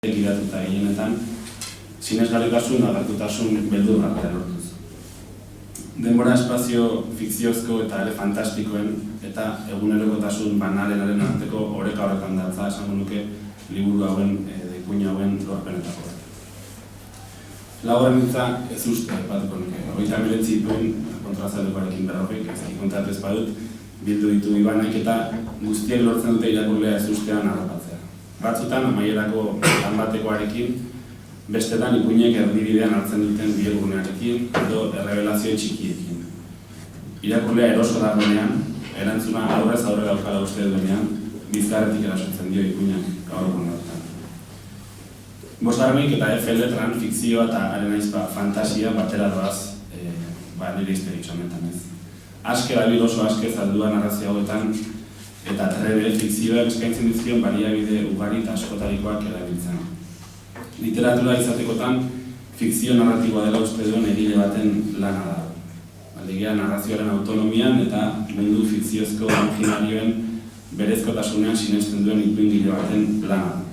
Gidatuta gehienetan, sinesgarritasun, agertutasun beldur bat lortuz. Denbora espazio fikziozko eta ere fantastikoen eta egunerokotasun banalenaren arteko oreka horretan datza esango nuke liburu hauen, ipuin hauen lorpenetako bat. Laugarren hitza ez uste, batuko nuke. 39 ipuin kontrazalekoarekin berrogeik, ez kontatu ez badut, bildu ditu Ibanek eta guztiek lortzen dute irakurlea ez ustean harrapatzea. Batzutan, amaierako lan batekoarekin, bestetan ipuinek erdibidean hartzen duten bihurgunearekin edo errebelazio txikiekin. Irakurlea eroso dagoenean, erantzuna aurrez aurre daukala uste duenean, bizkarretik erasotzen dio ipuinak gaur egun horretan. Bosgarrenik eta F letran fikzioa eta haren fantasia batera doaz nire historitxo honetan ez. Aske dabil oso aske zaldua narrazio hauetan eta trebe fikzioak eskaintzen dizkion baliabide ugari eta askotarikoak erabiltzen. Literatura izatekotan fikzio narratiboa dela uste duen egile baten lana da. Alegia narrazioaren autonomian eta mundu fikziozko imaginarioen berezkotasunean sinesten duen ipuingile baten lana.